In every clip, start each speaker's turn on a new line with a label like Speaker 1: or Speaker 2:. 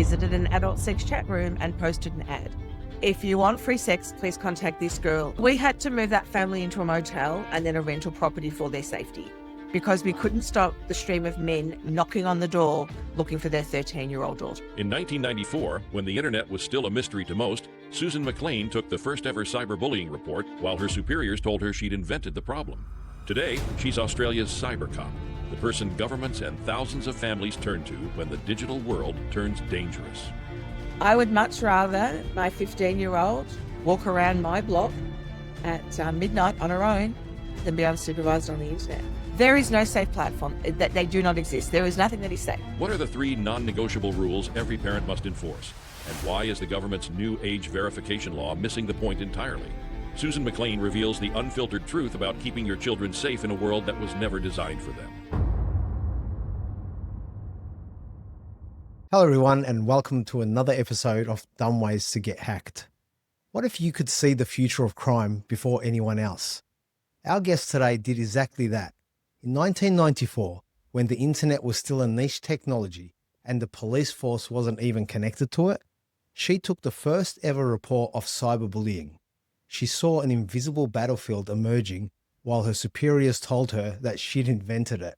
Speaker 1: visited an adult sex chat room and posted an ad. If you want free sex, please contact this girl. We had to move that family into a motel and then a rental property for their safety because we couldn't stop the stream of men knocking on the door looking for their 13-year-old daughter.
Speaker 2: In 1994, when the internet was still a mystery to most, Susan McLean took the first ever cyberbullying report while her superiors told her she'd invented the problem. Today, she's Australia's cyber cop, the person governments and thousands of families turn to when the digital world turns dangerous.
Speaker 1: I would much rather my 15-year-old walk around my block at midnight on her own than be unsupervised on the internet. There is no safe platform. That they do not exist. There is nothing that is safe.
Speaker 2: What are the 3 non-negotiable rules every parent must enforce? And why is the government's new age verification law missing the point entirely? Susan McLean reveals the unfiltered truth about keeping your children safe in a world that was never designed for them.
Speaker 3: Hello everyone, and welcome to another episode of Dumb Ways to Get Hacked. What if you could see the future of crime before anyone else? Our guest today did exactly that. In 1994, when the internet was still a niche technology and the police force wasn't even connected to it, she took the first ever report of cyberbullying. She saw an invisible battlefield emerging while her superiors told her that she'd invented it.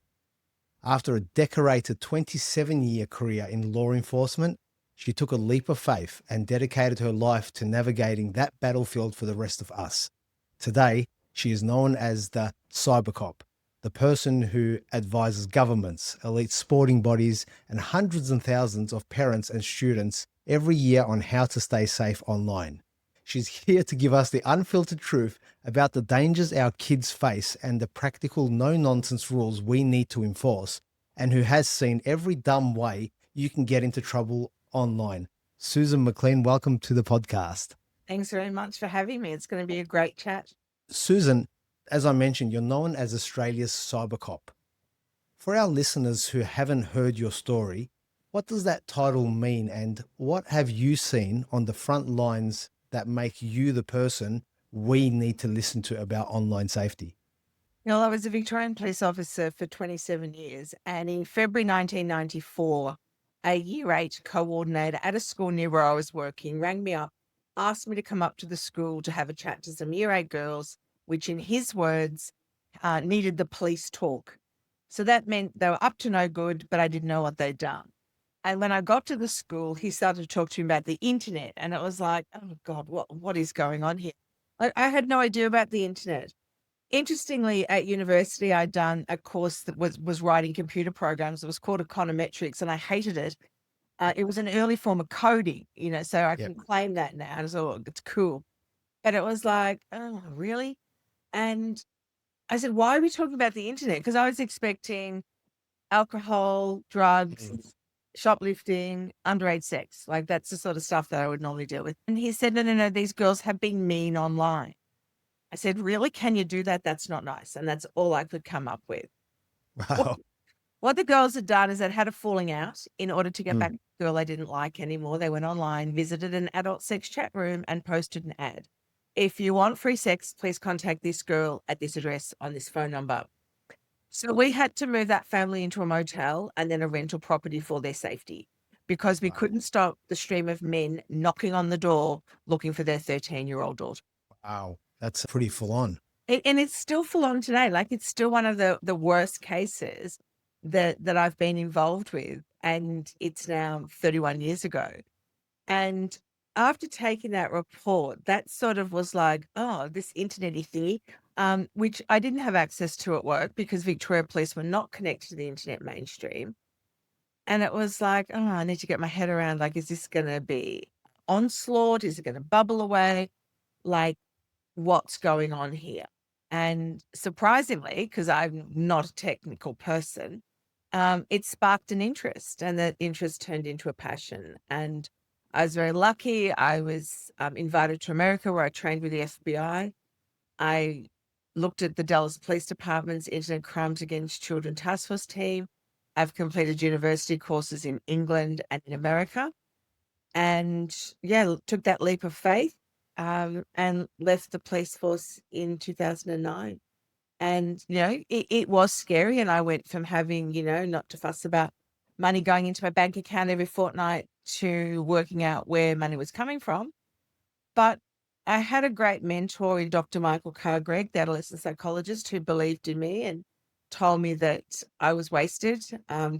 Speaker 3: After a decorated 27-year career in law enforcement, she took a leap of faith and dedicated her life to navigating that battlefield for the rest of us. Today, she is known as the cyber cop, the person who advises governments, elite sporting bodies, and hundreds and thousands of parents and students every year on how to stay safe online. She's here to give us the unfiltered truth about the dangers our kids face and the practical no-nonsense rules we need to enforce, and who has seen every dumb way you can get into trouble online. Susan McLean, welcome to the podcast.
Speaker 1: Thanks very much for having me. It's going to be a great chat.
Speaker 3: Susan, as I mentioned, you're known as Australia's cyber cop. For our listeners who haven't heard your story, what does that title mean, and what have you seen on the front lines that make you the person we need to listen to about online safety?
Speaker 1: Well, I was a Victorian police officer for 27 years, and in February 1994, a Year 8 coordinator at a school near where I was working rang me up, asked me to come up to the school to have a chat to some Year 8 girls, which in his words, needed the police talk. So that meant they were up to no good, but I didn't know what they'd done. And when I got to the school, he started to talk to me about the internet. And it was like, oh God, what is going on here? I had no idea about the internet. Interestingly, at university, I'd done a course that was writing computer programs. It was called econometrics, and I hated it. It was an early form of coding, so I can claim that now. And so it's cool. And it was like, oh, really? And I said, why are we talking about the internet? Because I was expecting alcohol, drugs, shoplifting, underage sex. Like that's the sort of stuff that I would normally deal with. And he said, no, these girls have been mean online. I said, really? Can you do that? That's not nice. And that's all I could come up with.
Speaker 3: Wow.
Speaker 1: What the girls had done is they'd had a falling out in order to get back to the girl they didn't like anymore. They went online, visited an adult sex chat room and posted an ad. If you want free sex, please contact this girl at this address on this phone number. So we had to move that family into a motel and then a rental property for their safety because we couldn't stop the stream of men knocking on the door looking for their 13-year-old daughter.
Speaker 3: Wow, that's pretty full on.
Speaker 1: And it's still full on today. Like it's still one of the worst cases that I've been involved with. And it's now 31 years ago. And after taking that report, that sort of was like, oh, this internet-y thingy, which I didn't have access to at work because Victoria Police were not connected to the internet mainstream. And it was like, oh, I need to get my head around, like, is this going to be onslaught? Is it going to bubble away? Like, what's going on here? And surprisingly, because I'm not a technical person, it sparked an interest, and that interest turned into a passion. And I was very lucky. I was invited to America where I trained with the FBI. I looked at the Dallas Police Department's Internet Crimes Against Children Task Force team. I've completed university courses in England and in America. And took that leap of faith and left the police force in 2009. And, it was scary. And I went from having, not to fuss about money going into my bank account every fortnight to working out where money was coming from. But I had a great mentor in Dr. Michael Carr-Gregg, the adolescent psychologist, who believed in me and told me that I was wasted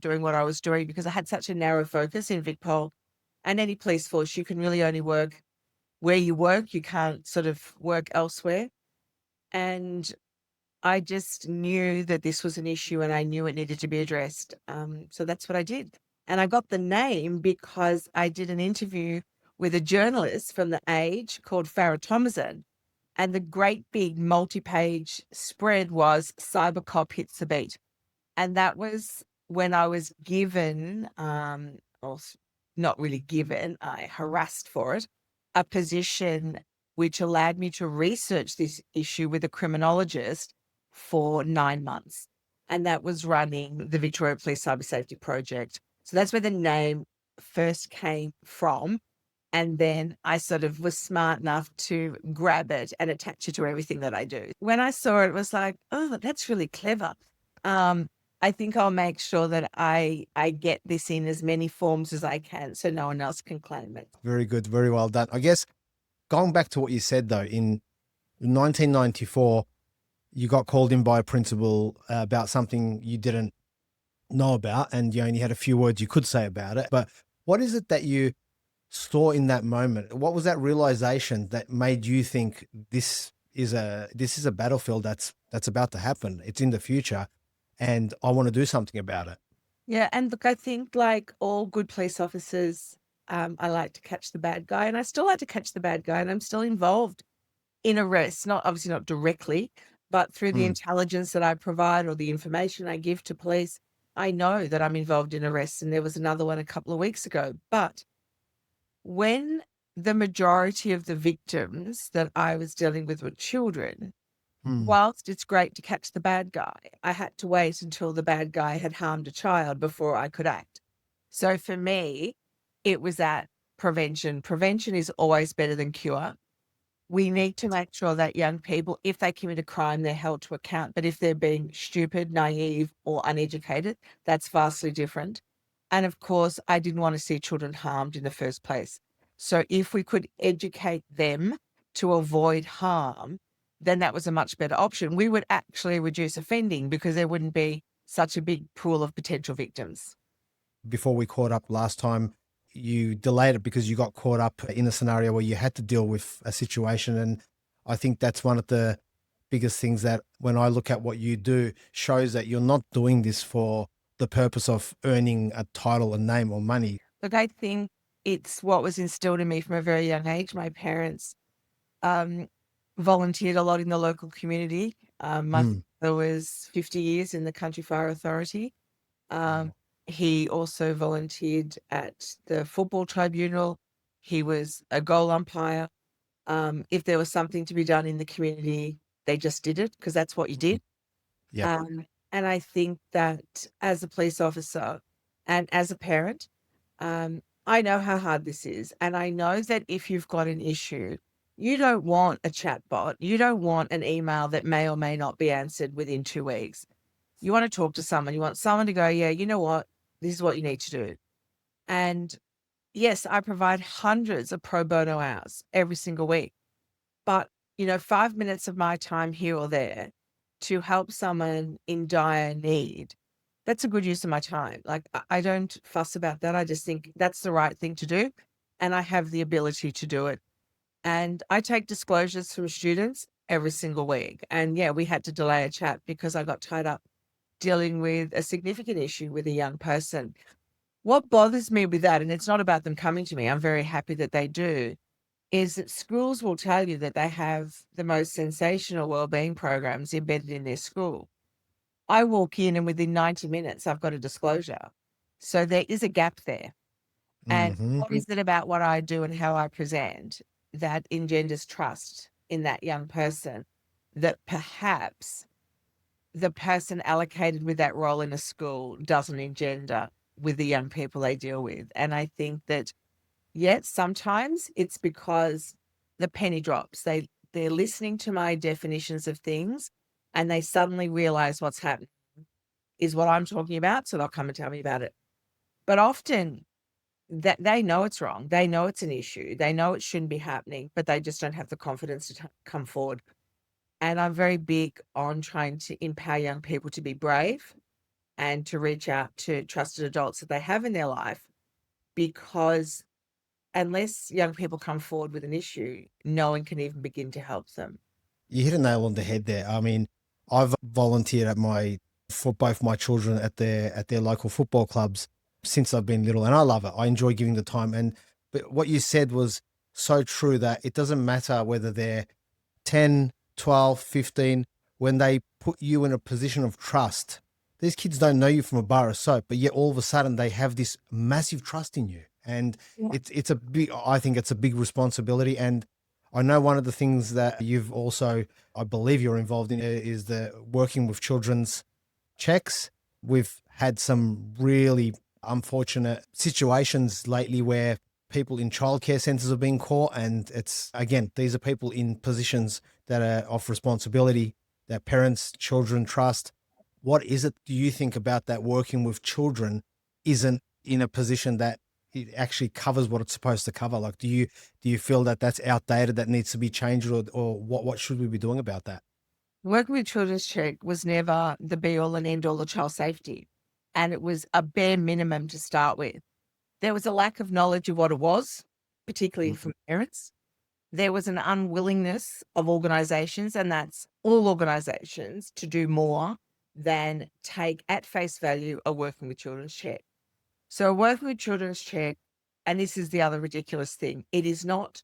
Speaker 1: doing what I was doing because I had such a narrow focus in VicPol and any police force. You can really only work where you work. You can't sort of work elsewhere. And I just knew that this was an issue and I knew it needed to be addressed. So that's what I did. And I got the name because I did an interview with a journalist from The Age called Farah Thomason. And the great big multi-page spread was Cybercop hits the beat. And that was when I was given, not really given, I harassed for it, a position which allowed me to research this issue with a criminologist for 9 months. And that was running the Victoria Police Cyber Safety Project. So that's where the name first came from. And then I sort of was smart enough to grab it and attach it to everything that I do. When I saw it, it was like, oh, that's really clever. I think I'll make sure that I get this in as many forms as I can so no one else can claim it.
Speaker 3: Very good. Very well done. I guess going back to what you said, though, in 1994, you got called in by a principal about something you didn't know about, and you only had a few words you could say about it. But what is it that you saw in that moment? What was that realization that made you think this is a battlefield that's about to happen? It's in the future, and I want to do something about it.
Speaker 1: Yeah, and look, I think like all good police officers, I like to catch the bad guy, and I still like to catch the bad guy, and I'm still involved in arrests, not obviously not directly, but through the intelligence that I provide or the information I give to police, I know that I'm involved in arrests, and there was another one a couple of weeks ago. But when the majority of the victims that I was dealing with were children, whilst it's great to catch the bad guy, I had to wait until the bad guy had harmed a child before I could act. So for me, it was that prevention. Prevention is always better than cure. We need to make sure that young people, if they commit a crime, they're held to account. But if they're being stupid, naive, or uneducated, that's vastly different. And of course, I didn't want to see children harmed in the first place. So if we could educate them to avoid harm, then that was a much better option. We would actually reduce offending because there wouldn't be such a big pool of potential victims.
Speaker 3: Before we caught up last time, you delayed it because you got caught up in a scenario where you had to deal with a situation. And I think that's one of the biggest things that when I look at what you do shows that you're not doing this for the purpose of earning a title, a name, or money.
Speaker 1: Look, I think it's what was instilled in me from a very young age. My parents volunteered a lot in the local community. My father was 50 years in the Country Fire Authority. He also volunteered at the football tribunal. He was a goal umpire. If there was something to be done in the community, they just did it because that's what you did.
Speaker 3: Yeah.
Speaker 1: And I think that as a police officer and as a parent, I know how hard this is. And I know that if you've got an issue, you don't want a chatbot. You don't want an email that may or may not be answered within 2 weeks. You want to talk to someone. You want someone to go, yeah, you know what? This is what you need to do. And yes, I provide hundreds of pro bono hours every single week. But, 5 minutes of my time here or there to help someone in dire need, that's a good use of my time. Like, I don't fuss about that. I just think that's the right thing to do. And I have the ability to do it. And I take disclosures from students every single week. And yeah, we had to delay a chat because I got tied up dealing with a significant issue with a young person. What bothers me with that, and it's not about them coming to me, I'm very happy that they do, is that schools will tell you that they have the most sensational wellbeing programs embedded in their school. I walk in and within 90 minutes, I've got a disclosure. So there is a gap there. And what is it about what I do and how I present that engenders trust in that young person that perhaps the person allocated with that role in a school doesn't engender with the young people they deal with? And I think that, yes, sometimes it's because the penny drops. They're listening to my definitions of things and they suddenly realize what's happening is what I'm talking about. So they'll come and tell me about it. But often that they know it's wrong. They know it's an issue. They know it shouldn't be happening, but they just don't have the confidence to come forward. And I'm very big on trying to empower young people to be brave and to reach out to trusted adults that they have in their life, because unless young people come forward with an issue, no one can even begin to help them.
Speaker 3: You hit a nail on the head there. I mean, I've volunteered for both my children at their local football clubs since I've been little, and I love it. I enjoy giving the time. But what you said was so true, that it doesn't matter whether they're 10, 12, 15, when they put you in a position of trust. These kids don't know you from a bar of soap, but yet all of a sudden they have this massive trust in you. And
Speaker 1: Yeah.
Speaker 3: I think it's a big responsibility. And I know one of the things that you've also, I believe you're involved in, is the working with children's checks. We've had some really unfortunate situations lately where people in childcare centres have been caught. And it's, again, these are people in positions that are of responsibility, that parents, children trust. What is it, do you think, about that working with children isn't in a position that it actually covers what it's supposed to cover? Like, do you feel that that's outdated, that needs to be changed, or what should we be doing about that?
Speaker 1: Working with Children's Check was never the be all and end all of child safety. And it was a bare minimum to start with. There was a lack of knowledge of what it was, particularly from parents. There was an unwillingness of organisations, and that's all organisations, to do more than take at face value a Working with Children's Check. So Working with Children's Check, and this is the other ridiculous thing, it is not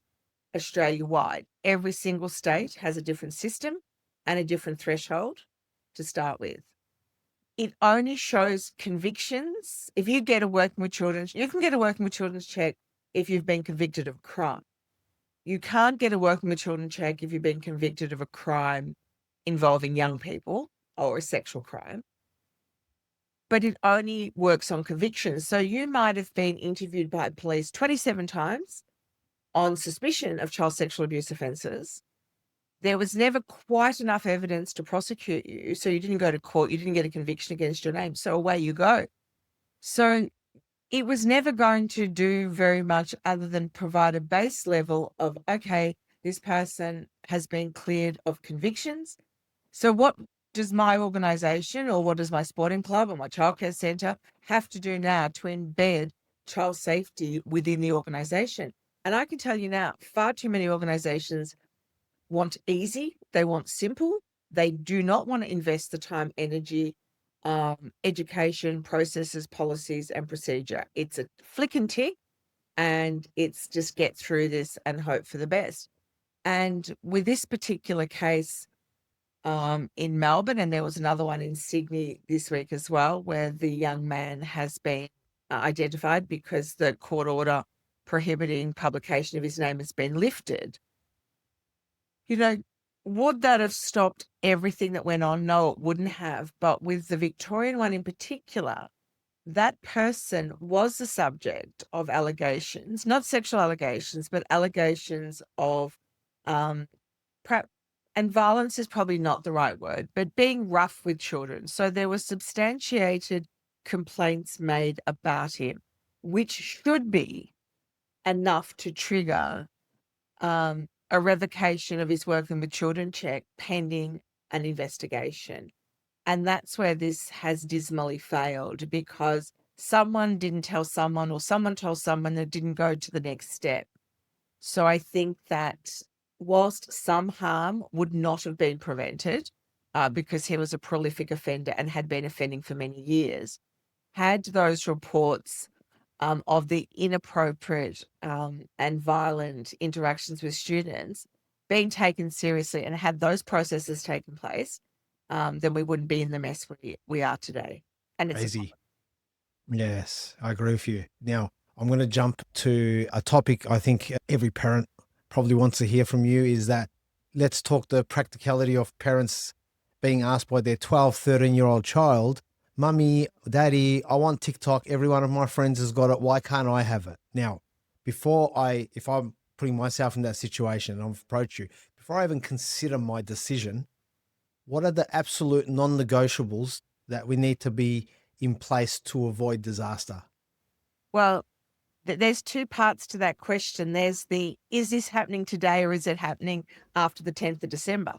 Speaker 1: Australia-wide. Every single state has a different system and a different threshold to start with. It only shows convictions. If you get a Working with Children's, you can get a Working with Children's Check if you've been convicted of crime. You can't get a Working with Children check if you've been convicted of a crime involving young people or a sexual crime. But it only works on convictions. So you might have been interviewed by police 27 times on suspicion of child sexual abuse offences. There was never quite enough evidence to prosecute you. So you didn't go to court, you didn't get a conviction against your name. So away you go. So it was never going to do very much other than provide a base level of, okay, this person has been cleared of convictions. So what does my organisation, or what does my sporting club or my childcare centre have to do now to embed child safety within the organisation? And I can tell you now, far too many organisations want easy, they want simple, they do not want to invest the time, energy, education, processes, policies, and procedure. It's a flick and tick, and it's just get through this and hope for the best. And with this particular case in Melbourne, and there was another one in Sydney this week as well, where the young man has been identified because the court order prohibiting publication of his name has been lifted. You know, would that have stopped everything that went on? No, it wouldn't have. But with the Victorian one in particular, that person was the subject of allegations, not sexual allegations, but allegations of, and violence is probably not the right word, but being rough with children. So there were substantiated complaints made about him, which should be enough to trigger a revocation of his Working with Children check pending an investigation. And that's where this has dismally failed, because someone didn't tell someone, or someone told someone that didn't go to the next step. So I think that whilst some harm would not have been prevented, because he was a prolific offender and had been offending for many years, had those reports of the inappropriate and violent interactions with students being taken seriously, and had those processes taken place, then we wouldn't be in the mess we are today. And it's
Speaker 3: Crazy. Yes, I agree with you. Now, I'm going to jump to a topic I think every parent probably wants to hear from you, is that let's talk the practicality of parents being asked by their 12, 13-year-old child, Mummy, Daddy, I want TikTok. Every one of my friends has got it. Why can't I have it? Now, if I'm putting myself in that situation and I've approached you, before I even consider my decision, what are the absolute non-negotiables that we need to be in place to avoid disaster?
Speaker 1: Well, there's two parts to that question. There's is this happening today or is it happening after the 10th of December?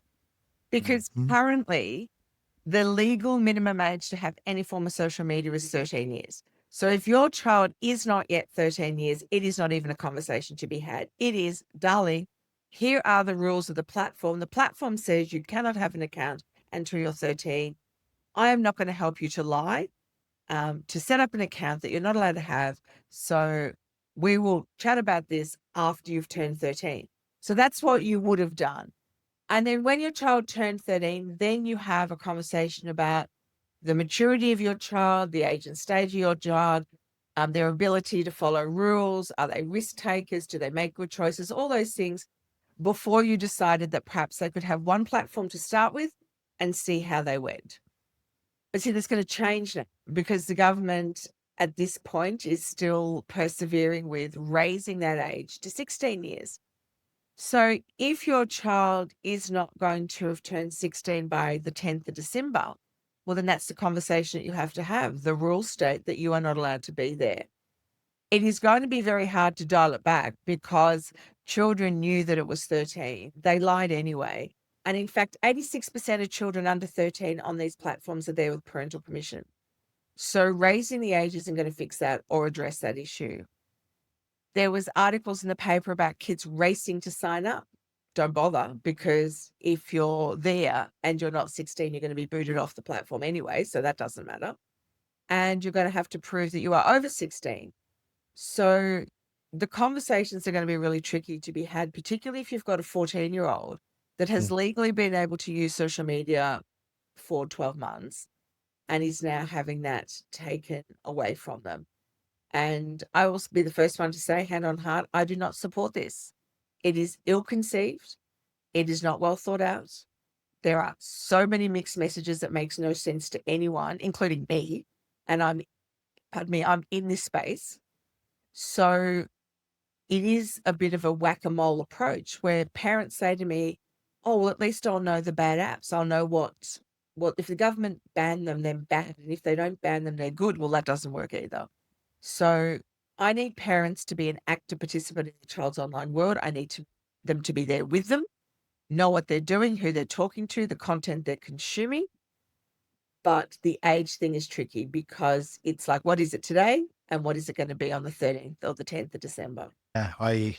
Speaker 1: Because currently the legal minimum age to have any form of social media is 13 years. So if your child is not yet 13 years, it is not even a conversation to be had. It is, darling, here are the rules of the platform. The platform says you cannot have an account until you're 13. I am not going to help you to lie, to set up an account that you're not allowed to have. So we will chat about this after you've turned 13. So that's what you would have done. And then when your child turned 13, then you have a conversation about the maturity of your child, the age and stage of your child, their ability to follow rules. Are they risk takers? Do they make good choices? All those things before you decided that perhaps they could have one platform to start with and see how they went. But see, that's going to change now because the government at this point is still persevering with raising that age to 16 years. So if your child is not going to have turned 16 by the 10th of December, well, then that's the conversation that you have to have. The rules state that you are not allowed to be there. It is going to be very hard to dial it back because children knew that it was 13. They lied anyway. And in fact, 86% of children under 13 on these platforms are there with parental permission. So raising the age isn't going to fix that or address that issue. There was articles in the paper about kids racing to sign up. Don't bother, because if you're there and you're not 16, you're going to be booted off the platform anyway, so that doesn't matter. And you're going to have to prove that you are over 16. So the conversations are going to be really tricky to be had, particularly if you've got a 14-year-old that has legally been able to use social media for 12 months and is now having that taken away from them. And I will be the first one to say, hand on heart, I do not support this. It is ill-conceived. It is not well thought out. There are so many mixed messages that makes no sense to anyone, including me. And I'm in this space. So it is a bit of a whack-a-mole approach where parents say to me, oh, well, at least I'll know the bad apps. I'll know what if the government ban them, then bad. And if they don't ban them, they're good. Well, that doesn't work either. So I need parents to be an active participant in the child's online world. I need them to be there with them, know what they're doing, who they're talking to, the content they're consuming. But the age thing is tricky because it's like, what is it today? And what is it going to be on the 13th or the 10th of December?
Speaker 3: Yeah, I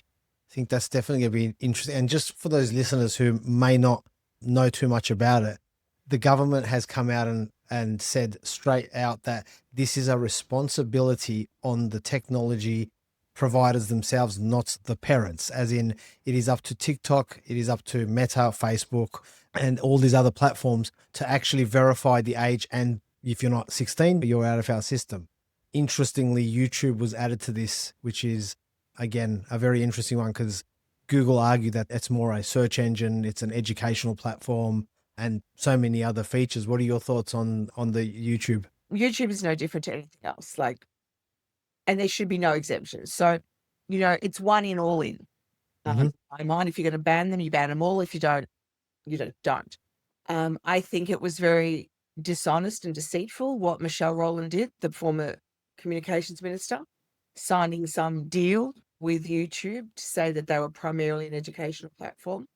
Speaker 3: think that's definitely going to be interesting. And just for those listeners who may not know too much about it, the government has come out and said straight out that this is a responsibility on the technology providers themselves, not the parents, as in it is up to TikTok, it is up to Meta, Facebook, and all these other platforms to actually verify the age. And if you're not 16, you're out of our system. Interestingly, YouTube was added to this, which is, again, a very interesting one because Google argued that it's more a search engine, it's an educational platform, and so many other features. What are your thoughts on the YouTube?
Speaker 1: YouTube is no different to anything else. And there should be no exemptions. So, it's one in, all in. I mind if you're going to ban them, you ban them all. If you don't, you don't. I think it was very dishonest and deceitful what Michelle Rowland did, the former communications minister, signing some deal with YouTube to say that they were primarily an educational platform.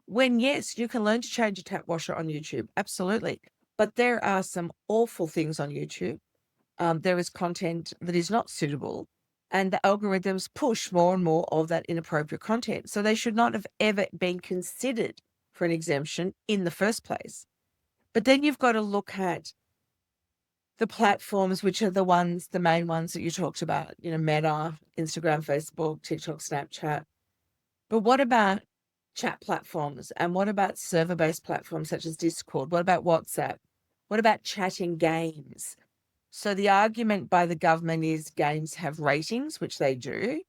Speaker 1: When, yes, you can learn to change a tap washer on YouTube. Absolutely. But there are some awful things on YouTube. There is content that is not suitable, and the algorithms push more and more of that inappropriate content. So they should not have ever been considered for an exemption in the first place. But then you've got to look at the platforms, which are the main ones that you talked about, Meta, Instagram, Facebook, TikTok, Snapchat. But what about chat platforms? And what about server-based platforms such as Discord? What about WhatsApp? What about chatting games? So the argument by the government is games have ratings, which they do,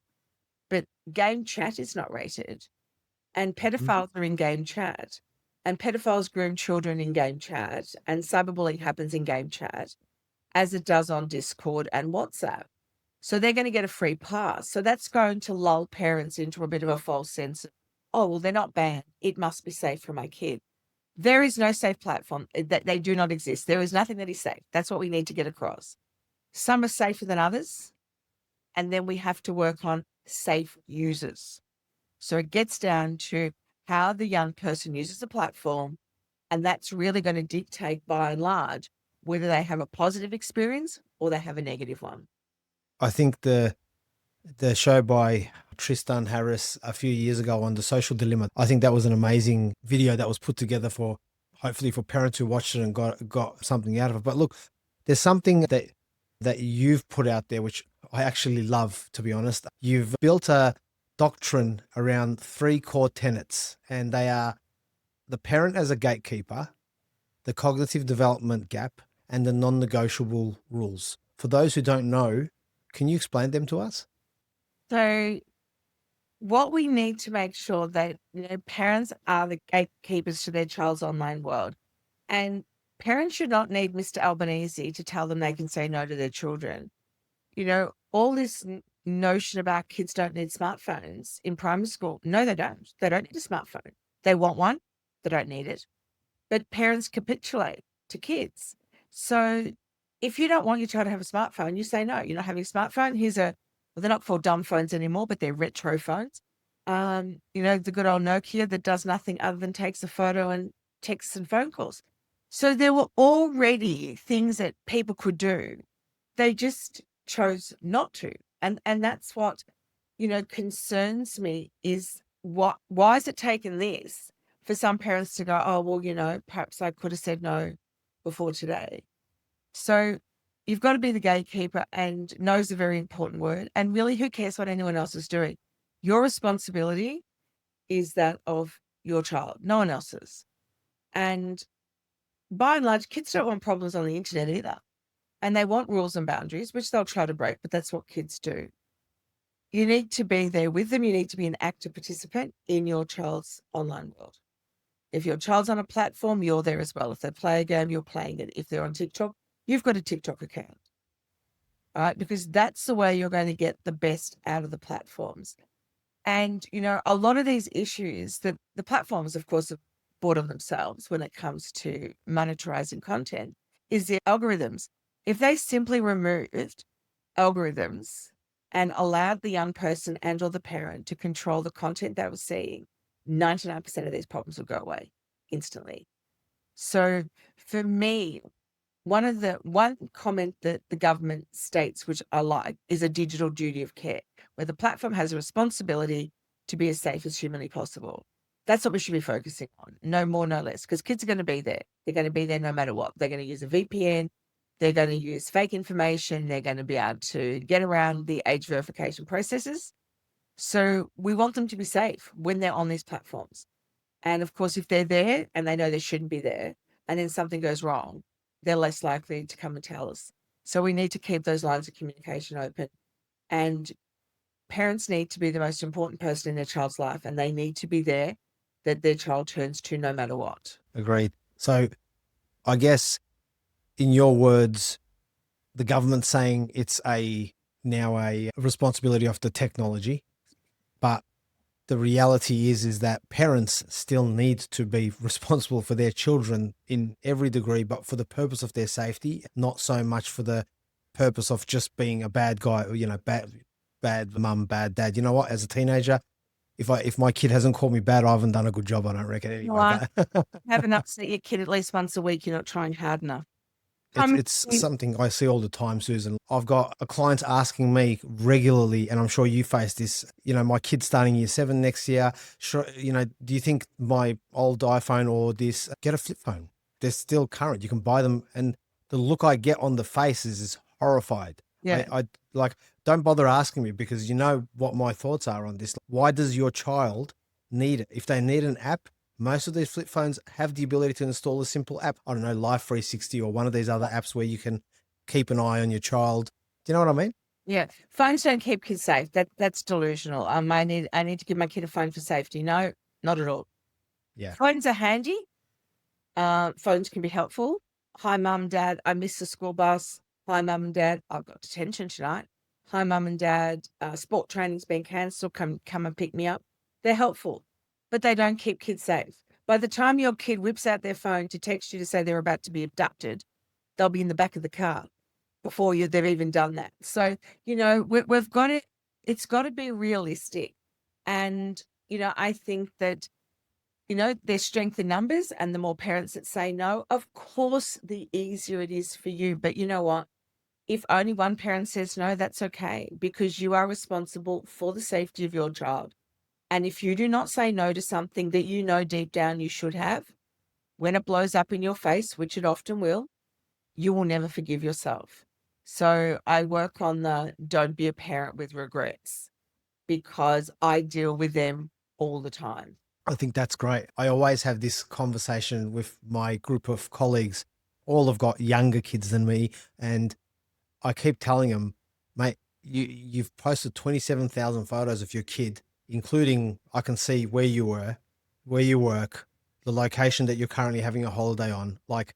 Speaker 1: but game chat is not rated. And pedophiles are in game chat. And pedophiles groom children in game chat. And cyberbullying happens in game chat, as it does on Discord and WhatsApp. So they're going to get a free pass. So that's going to lull parents into a bit of a false sense of, oh, well, they're not banned. It must be safe for my kid. There is no safe platform. That they do not exist. There is nothing that is safe. That's what we need to get across. Some are safer than others. And then we have to work on safe users. So it gets down to how the young person uses the platform. And that's really going to dictate, by and large, whether they have a positive experience or they have a negative one.
Speaker 3: I think the show by Tristan Harris a few years ago on The Social Dilemma, I think that was an amazing video that was put together for, hopefully, for parents who watched it and got something out of it. But look, there's something that you've put out there which I actually love, to be honest. You've built a doctrine around 3 core tenets, and they are the parent as a gatekeeper, the cognitive development gap, and the non-negotiable rules. For those who don't know, can you explain them to us?
Speaker 1: So what we need to make sure that, parents are the gatekeepers to their child's online world. And parents should not need Mr. Albanese to tell them they can say no to their children. All this notion about kids don't need smartphones in primary school. No, they don't. They don't need a smartphone. They want one. They don't need it. But parents capitulate to kids. So if you don't want your child to have a smartphone, you say, no, you're not having a smartphone. Well, they're not called dumb phones anymore, but they're retro phones. The good old Nokia that does nothing other than takes a photo and texts and phone calls. So there were already things that people could do. They just chose not to. And that's what, concerns me is why is it taking this for some parents to go, oh, well, perhaps I could have said no before today. So you've got to be the gatekeeper, and no is a very important word. And really, who cares what anyone else is doing? Your responsibility is that of your child, no one else's. And by and large, kids don't want problems on the internet either. And they want rules and boundaries, which they'll try to break, but that's what kids do. You need to be there with them. You need to be an active participant in your child's online world. If your child's on a platform, you're there as well. If they play a game, you're playing it. If they're on TikTok, you've got a TikTok account. All right, because that's the way you're going to get the best out of the platforms. And, a lot of these issues that the platforms, of course, have brought on themselves when it comes to monetizing content is the algorithms. If they simply removed algorithms and allowed the young person and or the parent to control the content they were seeing, 99% of these problems would go away instantly. So for me, one comment that the government states, which I like, is a digital duty of care, where the platform has a responsibility to be as safe as humanly possible. That's what we should be focusing on. No more, no less, because kids are going to be there. They're going to be there no matter what. They're going to use a VPN. They're going to use fake information. They're going to be able to get around the age verification processes. So we want them to be safe when they're on these platforms. And of course, if they're there and they know they shouldn't be there, and then something goes wrong, they're less likely to come and tell us. So we need to keep those lines of communication open. And parents need to be the most important person in their child's life, and they need to be there that their child turns to no matter what.
Speaker 3: Agreed. So I guess, in your words, the government's saying it's now a responsibility of the technology, but the reality is that parents still need to be responsible for their children in every degree, but for the purpose of their safety, not so much for the purpose of just being a bad guy, or, bad mum, bad dad. You know what? As a teenager, if my kid hasn't called me bad, I haven't done a good job, I don't reckon anyway.
Speaker 1: Well, haven't upset your kid at least once a week. You're not trying hard enough.
Speaker 3: It's something I see all the time, Susan. I've got a client asking me regularly, and I'm sure you face this, my kid's starting year 7 next year. Sure, do you think my old iPhone or this, get a flip phone? They're still current. You can buy them. And the look I get on the faces is horrified.
Speaker 1: Yeah.
Speaker 3: I don't bother asking me, because you know what my thoughts are on this. Why does your child need it? If they need an app, most of these flip phones have the ability to install a simple app. I don't know, Life 360 or one of these other apps where you can keep an eye on your child. Do you know what I mean?
Speaker 1: Yeah. Phones don't keep kids safe. That's delusional. I need to give my kid a phone for safety. No, not at all.
Speaker 3: Yeah.
Speaker 1: Phones are handy. Phones can be helpful. Hi, mum, dad, I missed the school bus. Hi, mum and dad, I've got detention tonight. Hi, mum and dad, sport training's been cancelled. Come and pick me up. They're helpful, but they don't keep kids safe. By the time your kid whips out their phone to text you to say they're about to be abducted, they'll be in the back of the car. before they've even done that. So, we've got to, it's got to be realistic. And, I think that, there's strength in numbers, and the more parents that say no, of course, the easier it is for you. But you know what? If only one parent says no, that's okay, because you are responsible for the safety of your child. And if you do not say no to something that you know deep down you should have, when it blows up in your face, which it often will, you will never forgive yourself. So I work on the don't be a parent with regrets, because I deal with them all the time.
Speaker 3: I think that's great. I always have this conversation with my group of colleagues. All have got younger kids than me, and I keep telling them, mate, you've posted 27,000 photos of your kid, including I can see where you were, where you work, the location that you're currently having a holiday on. Like,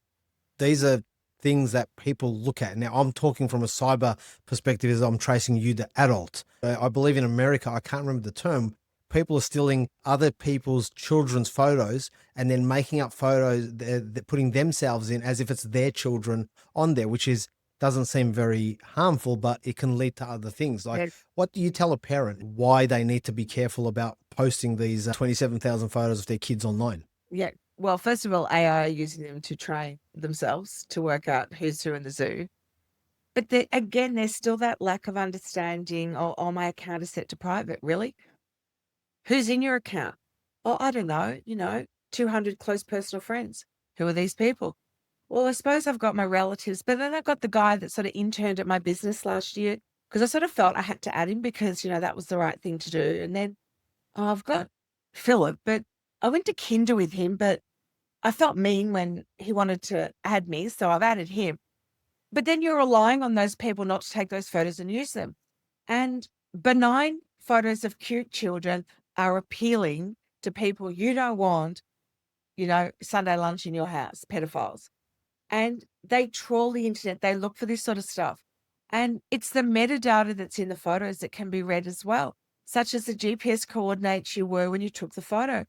Speaker 3: these are things that people look at. Now, I'm talking from a cyber perspective as I'm tracing you, the adult. I believe in America, I can't remember the term, people are stealing other people's children's photos and then making up photos, they're putting themselves in as if it's their children on there, which is doesn't seem very harmful, but it can lead to other things. Like,
Speaker 1: Yeah.
Speaker 3: what do you tell a parent why they need to be careful about posting these 27,000 photos of their kids online?
Speaker 1: Yeah. Well, first of all, AI are using them to train themselves to work out who's who in the zoo. But again, there's still that lack of understanding. Oh, my account is set to private. Really? Who's in your account? Oh, I don't know, 200 close personal friends. Who are these people? Well, I suppose I've got my relatives, but then I've got the guy that sort of interned at my business last year, because I sort of felt I had to add him because, that was the right thing to do. And then I've got Philip, but I went to kinder with him, but I felt mean when he wanted to add me, so I've added him. But then you're relying on those people not to take those photos and use them. And benign photos of cute children are appealing to people you don't want, Sunday lunch in your house, pedophiles. And they trawl the internet, they look for this sort of stuff. And it's the metadata that's in the photos that can be read as well, such as the GPS coordinates you were when you took the photo.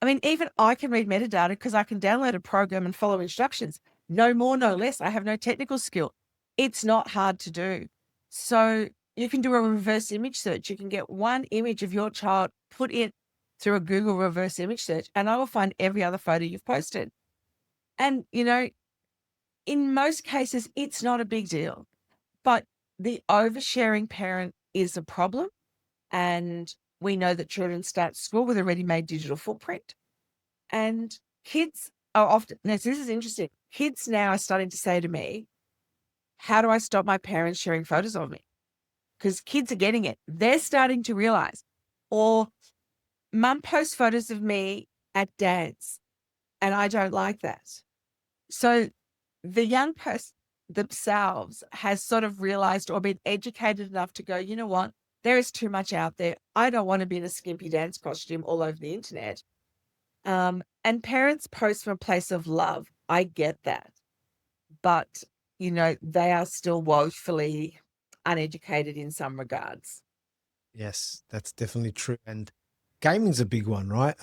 Speaker 1: I mean, even I can read metadata because I can download a program and follow instructions. No more, no less. I have no technical skill. It's not hard to do. So you can do a reverse image search. You can get one image of your child, put it through a Google reverse image search, and I will find every other photo you've posted. And, in most cases, it's not a big deal, but the oversharing parent is a problem. And we know that children start school with a ready-made digital footprint. And kids are often, now, so this is interesting. Kids now are starting to say to me, how do I stop my parents sharing photos of me? Because kids are getting it. They're starting to realize, or mum posts photos of me at dance, and I don't like that. So the young person themselves has sort of realized or been educated enough to go, you know what? There is too much out there. I don't want to be in a skimpy dance costume all over the internet. And parents post from a place of love. I get that. But, they are still woefully uneducated in some regards.
Speaker 3: Yes, that's definitely true. And gaming's a big one, right?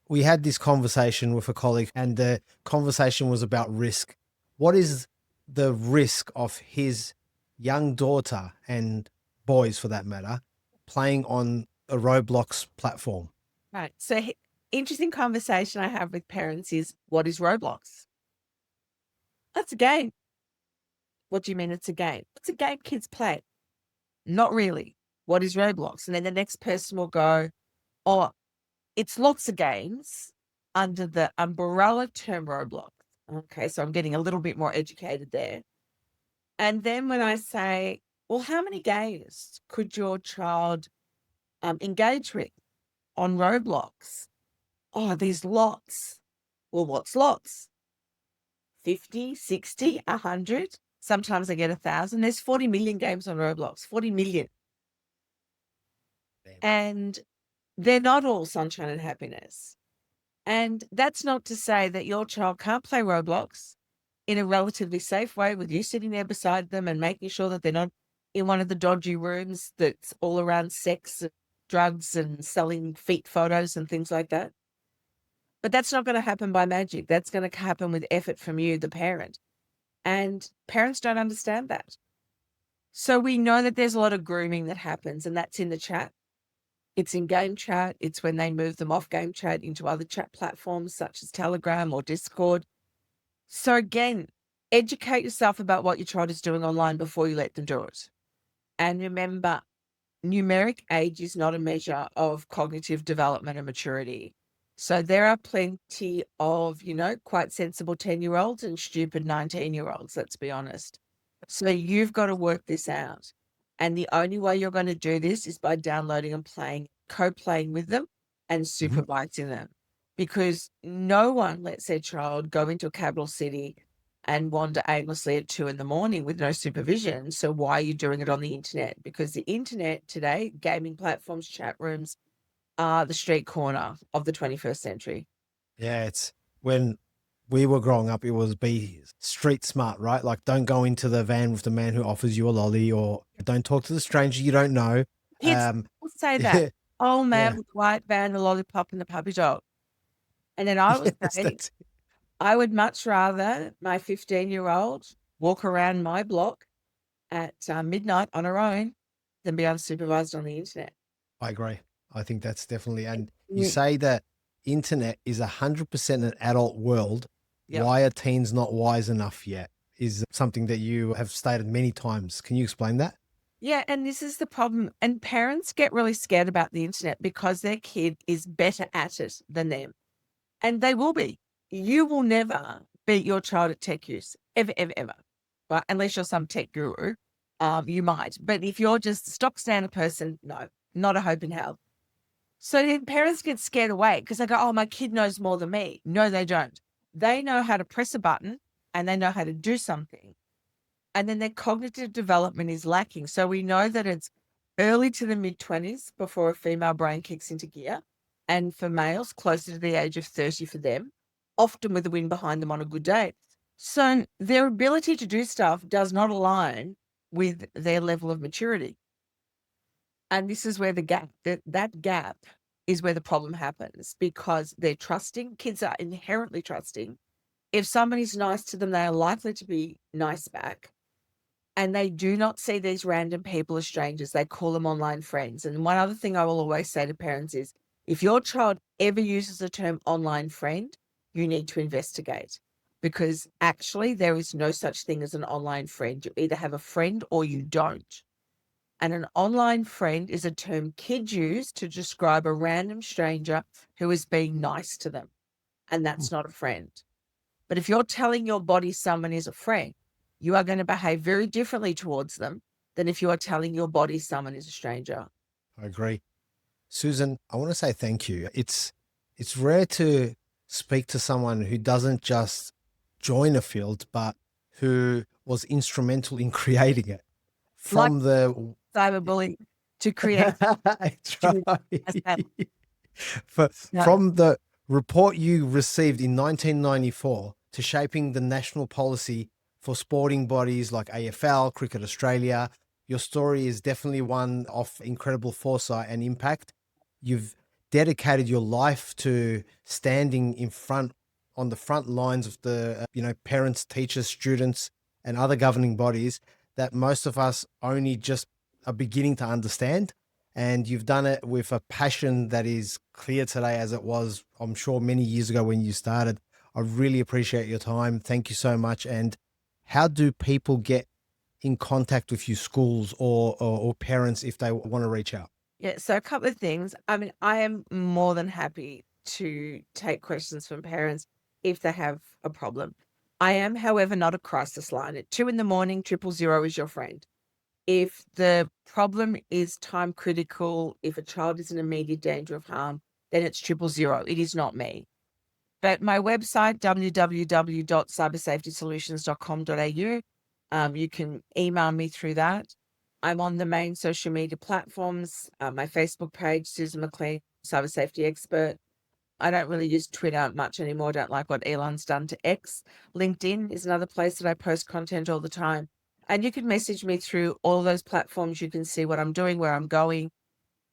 Speaker 3: We had this conversation with a colleague, and the conversation was about risk. What is the risk of his young daughter and boys, for that matter, playing on a Roblox platform?
Speaker 1: Right. So interesting conversation I have with parents is, what is Roblox? That's a game. What do you mean it's a game? It's a game kids play. Not really. What is Roblox? And then the next person will go, oh, it's lots of games under the umbrella term Roblox. Okay, so I'm getting a little bit more educated there. And then when I say, well, how many games could your child engage with on Roblox? Oh, there's lots. Well, what's lots? 50, 60, 100? Sometimes I get 1,000. There's 40 million games on Roblox, 40 million.
Speaker 3: Damn.
Speaker 1: And they're not all sunshine and happiness. And that's not to say that your child can't play Roblox in a relatively safe way with you sitting there beside them and making sure that they're not in one of the dodgy rooms that's all around sex and drugs and selling feet photos and things like that. But that's not going to happen by magic. That's going to happen with effort from you, the parent. And parents don't understand that. So we know that there's a lot of grooming that happens, and that's in the chat. It's in game chat. It's when they move them off game chat into other chat platforms such as Telegram or Discord. So again, educate yourself about what your child is doing online before you let them do it. And remember, numeric age is not a measure of cognitive development and maturity. So there are plenty of, quite sensible 10-year-olds and stupid 19-year-olds, let's be honest. So you've got to work this out. And the only way you're going to do this is by downloading and co-playing with them and supervising them. Because no one lets their child go into a capital city and wander aimlessly at 2 a.m. with no supervision. So why are you doing it on the internet? Because the internet today, gaming platforms, chat rooms, are the street corner of the 21st century.
Speaker 3: Yeah, it's when we were growing up, it was be street smart, right? Like, don't go into the van with the man who offers you a lolly, or don't talk to the stranger you don't know.
Speaker 1: Kids will say that.
Speaker 3: Yeah,
Speaker 1: Oh man,
Speaker 3: yeah.
Speaker 1: with the white van, the lollipop, and the puppy dog. And then I would
Speaker 3: Yes,
Speaker 1: say, I would much rather my 15-year-old walk around my block at midnight on her own than be unsupervised on the internet.
Speaker 3: I agree. I think that's definitely, and you
Speaker 1: Mm.
Speaker 3: say that internet is 100% an adult world.
Speaker 1: Yep.
Speaker 3: Why are teens not wise enough yet? Is something that you have stated many times. Can you explain that?
Speaker 1: Yeah, and this is the problem. And parents get really scared about the internet because their kid is better at it than them. And they will be. You will never beat your child at tech use, ever, ever, ever. Right? Unless you're some tech guru, you might. But if you're just a stock standard person, no, not a hope in hell. So then parents get scared away because they go, oh, my kid knows more than me. No, they don't. They know how to press a button and they know how to do something. And then their cognitive development is lacking. So we know that it's early to the mid-20s before a female brain kicks into gear. And for males, closer to the age of 30 for them, often with the wind behind them on a good day. So their ability to do stuff does not align with their level of maturity. And this is where the gap, that gap is where the problem happens, because they're trusting. Kids are inherently trusting. If somebody's nice to them, they are likely to be nice back. And they do not see these random people as strangers. They call them online friends. And one other thing I will always say to parents is, if your child ever uses the term online friend, you need to investigate, because actually there is no such thing as an online friend. You either have a friend or you don't. And an online friend is a term kids use to describe a random stranger who is being nice to them. And that's not a friend. But if you're telling your body someone is a friend, you are going to behave very differently towards them than if you are telling your body someone is a stranger.
Speaker 3: I agree. Susan, I want to say thank you. It's rare to speak to someone who doesn't just join a field, but who was instrumental in creating it.
Speaker 1: Like
Speaker 3: From the
Speaker 1: cyberbullying to create.
Speaker 3: That's right.
Speaker 1: No.
Speaker 3: From the report you received in 1994 to shaping the national policy for sporting bodies like AFL, Cricket Australia, your story is definitely one of incredible foresight and impact. You've dedicated your life to standing on the front lines of the parents, teachers, students, and other governing bodies that most of us only just are beginning to understand. And you've done it with a passion that is clear today as it was, I'm sure, many years ago when you started. I really appreciate your time. Thank you so much. And how do people get in contact with you, schools or parents, if they want to reach out?
Speaker 1: Yeah, so a couple of things. I mean, I am more than happy to take questions from parents if they have a problem. I am, however, not a crisis line. At 2 a.m, 000 is your friend. If the problem is time critical, if a child is in immediate danger of harm, then it's 000. It is not me. But my website, www.cybersafetysolutions.com.au, you can email me through that. I'm on the main social media platforms, my Facebook page, Susan McLean, cyber safety expert. I don't really use Twitter much anymore. I don't like what Elon's done to X. LinkedIn is another place that I post content all the time. And you can message me through all those platforms. You can see what I'm doing, where I'm going.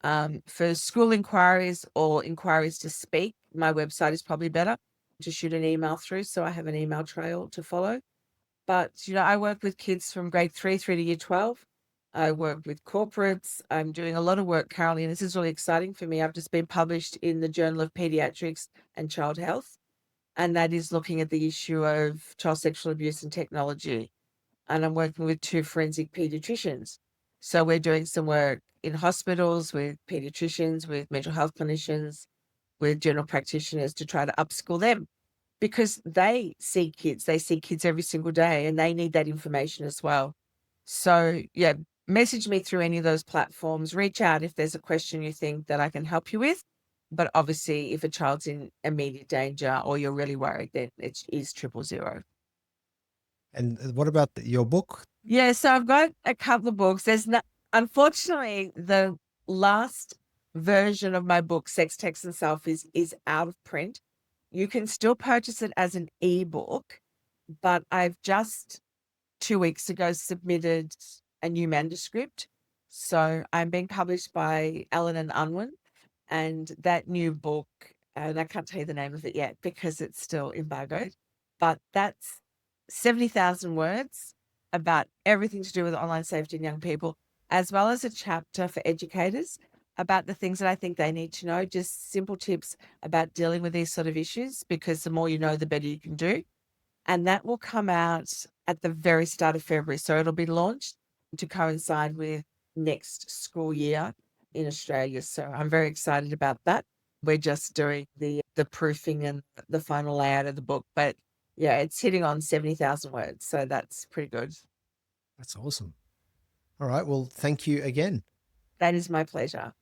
Speaker 1: For school inquiries or inquiries to speak, my website is probably better to shoot an email through. So I have an email trail to follow. But, I work with kids from grade 3 through to year 12. I work with corporates. I'm doing a lot of work currently, and this is really exciting for me. I've just been published in the Journal of Pediatrics and Child Health, and that is looking at the issue of child sexual abuse and technology. And I'm working with 2 forensic pediatricians. So we're doing some work in hospitals with pediatricians, with mental health clinicians, with general practitioners to try to upskill them because they see kids every single day and they need that information as well. So, yeah, message me through any of those platforms. Reach out if there's a question you think that I can help you with. But obviously, if a child's in immediate danger or you're really worried, then it is 000.
Speaker 3: And what about your book?
Speaker 1: Yeah, so I've got a couple of books. Unfortunately, the last version of my book, Sex, Text, and Selfies, is out of print. You can still purchase it as an ebook, but I've just 2 weeks ago submitted a new manuscript. So I'm being published by Allen and Unwin, and that new book, and I can't tell you the name of it yet because it's still embargoed, but that's 70,000 words about everything to do with online safety in young people, as well as a chapter for educators about the things that I think they need to know, just simple tips about dealing with these sort of issues, because the more you know, the better you can do. And that will come out at the very start of February. So it'll be launched to coincide with next school year in Australia. So I'm very excited about that. We're just doing the proofing and the final layout of the book. But yeah, it's hitting on 70,000 words. So that's pretty good.
Speaker 3: That's awesome. All right. Well, thank you again.
Speaker 1: That is my pleasure.